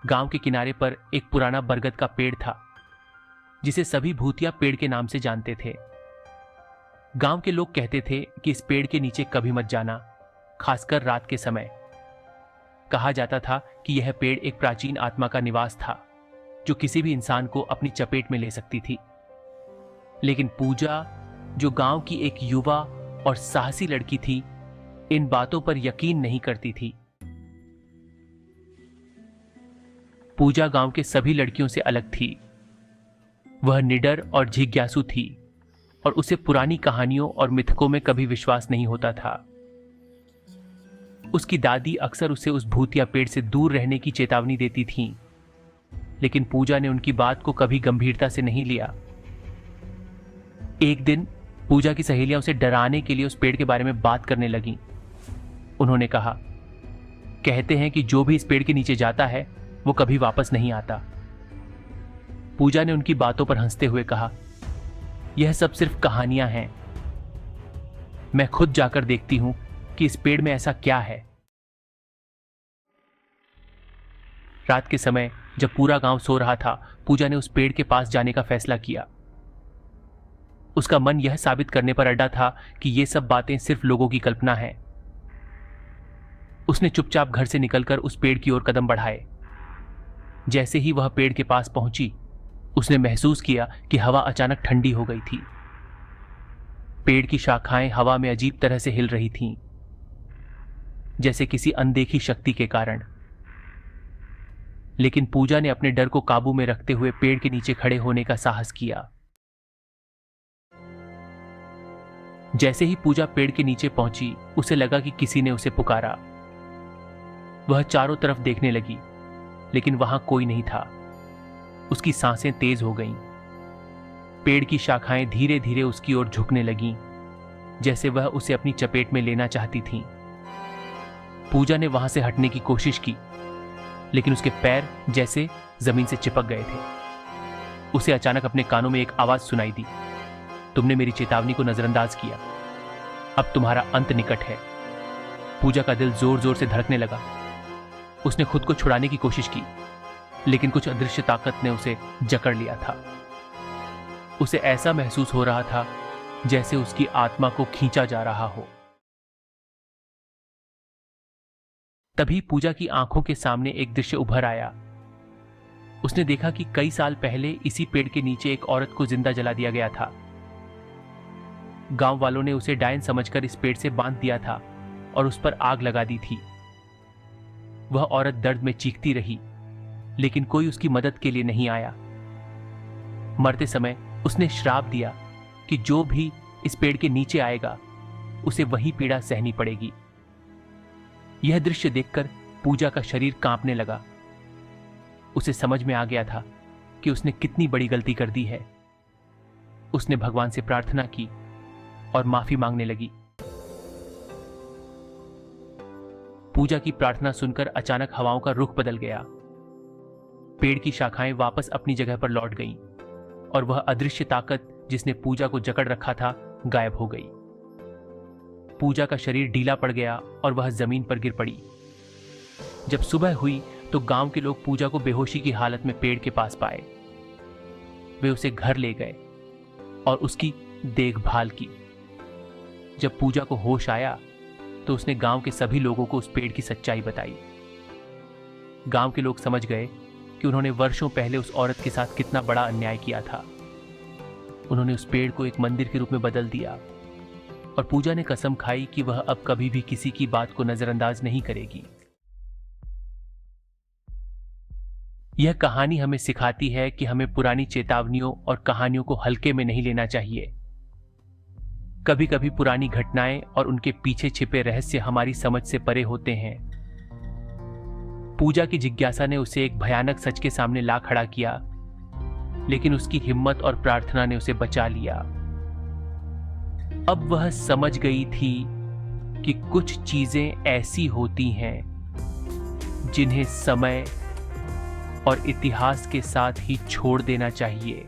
गांव के किनारे पर एक पुराना बरगद का पेड़ था जिसे सभी भूतिया पेड़ के नाम से जानते थे। गांव के लोग कहते थे कि इस पेड़ के नीचे कभी मत जाना, खासकर रात के समय। कहा जाता था कि यह पेड़ एक प्राचीन आत्मा का निवास था जो किसी भी इंसान को अपनी चपेट में ले सकती थी। लेकिन पूजा, जो गांव की एक युवा और साहसी लड़की थी, इन बातों पर यकीन नहीं करती थी। पूजा गांव के सभी लड़कियों से अलग थी। वह निडर और जिज्ञासु थी और उसे पुरानी कहानियों और मिथकों में कभी विश्वास नहीं होता था। उसकी दादी अक्सर उसे उस भूतिया पेड़ से दूर रहने की चेतावनी देती थीं, लेकिन पूजा ने उनकी बात को कभी गंभीरता से नहीं लिया। एक दिन पूजा की सहेलियां उसे डराने के लिए उस पेड़ के बारे में बात करने लगीं। उन्होंने कहा, कहते हैं कि जो भी इस पेड़ के नीचे जाता है वो कभी वापस नहीं आता। पूजा ने उनकी बातों पर हंसते हुए कहा, यह सब सिर्फ कहानियां हैं। मैं खुद जाकर देखती हूं कि इस पेड़ में ऐसा क्या है। रात के समय जब पूरा गांव सो रहा था, पूजा ने उस पेड़ के पास जाने का फैसला किया। उसका मन यह साबित करने पर अड़ा था कि ये सब बातें सिर्फ लोगों की कल्पना है। उसने चुपचाप घर से निकलकर उस पेड़ की ओर कदम बढ़ाए। जैसे ही वह पेड़ के पास पहुंची, उसने महसूस किया कि हवा अचानक ठंडी हो गई थी। पेड़ की शाखाएं हवा में अजीब तरह से हिल रही थीं, जैसे किसी अनदेखी शक्ति के कारण। लेकिन पूजा ने अपने डर को काबू में रखते हुए पेड़ के नीचे खड़े होने का साहस किया। जैसे ही पूजा पेड़ के नीचे पहुंची, उसे लगा कि किसी ने उसे पुकारा। वह चारों तरफ देखने लगी, लेकिन वहां कोई नहीं था। उसकी सांसें तेज हो गईं। पेड़ की शाखाएं धीरे धीरे उसकी ओर झुकने लगीं, जैसे वह उसे अपनी चपेट में लेना चाहती थीं। पूजा ने वहां से हटने की कोशिश की, लेकिन उसके पैर जैसे जमीन से चिपक गए थे। उसे अचानक अपने कानों में एक आवाज सुनाई दी, तुमने मेरी चेतावनी को नजरअंदाज किया, अब तुम्हारा अंत निकट है। पूजा का दिल जोर जोर से धड़कने लगा। उसने खुद को छुड़ाने की कोशिश की, लेकिन कुछ अदृश्य ताकत ने उसे जकड़ लिया था। उसे ऐसा महसूस हो रहा था जैसे उसकी आत्मा को खींचा जा रहा हो। तभी पूजा की आंखों के सामने एक दृश्य उभर आया। उसने देखा कि कई साल पहले इसी पेड़ के नीचे एक औरत को जिंदा जला दिया गया था। गांव वालों ने उसे डायन समझकर इस पेड़ से बांध दिया था और उस पर आग लगा दी थी। वह औरत दर्द में चीखती रही, लेकिन कोई उसकी मदद के लिए नहीं आया। मरते समय उसने श्राप दिया कि जो भी इस पेड़ के नीचे आएगा, उसे वही पीड़ा सहनी पड़ेगी। यह दृश्य देखकर पूजा का शरीर कांपने लगा। उसे समझ में आ गया था कि उसने कितनी बड़ी गलती कर दी है। उसने भगवान से प्रार्थना की और माफी मांगने लगी। पूजा की प्रार्थना सुनकर अचानक हवाओं का रुख बदल गया। पेड़ की शाखाएं वापस अपनी जगह पर लौट गईं और वह अदृश्य ताकत जिसने पूजा को जकड़ रखा था, गायब हो गई। पूजा का शरीर ढीला पड़ गया और वह जमीन पर गिर पड़ी। जब सुबह हुई तो गांव के लोग पूजा को बेहोशी की हालत में पेड़ के पास पाए। वे उसे घर ले गए और उसकी देखभाल की। जब पूजा को होश आया तो उसने गांव के सभी लोगों को उस पेड़ की सच्चाई बताई। गांव के लोग समझ गए कि उन्होंने वर्षों पहले उस औरत के साथ कितना बड़ा अन्याय किया था। उन्होंने उस पेड़ को एक मंदिर के रूप में बदल दिया और पूजा ने कसम खाई कि वह अब कभी भी किसी की बात को नजरअंदाज नहीं करेगी। यह कहानी हमें सिखाती है कि हमें पुरानी चेतावनियों और कहानियों को हल्के में नहीं लेना चाहिए। कभी कभी पुरानी घटनाएं और उनके पीछे छिपे रहस्य हमारी समझ से परे होते हैं। पूजा की जिज्ञासा ने उसे एक भयानक सच के सामने ला खड़ा किया, लेकिन उसकी हिम्मत और प्रार्थना ने उसे बचा लिया। अब वह समझ गई थी कि कुछ चीजें ऐसी होती हैं जिन्हें समय और इतिहास के साथ ही छोड़ देना चाहिए।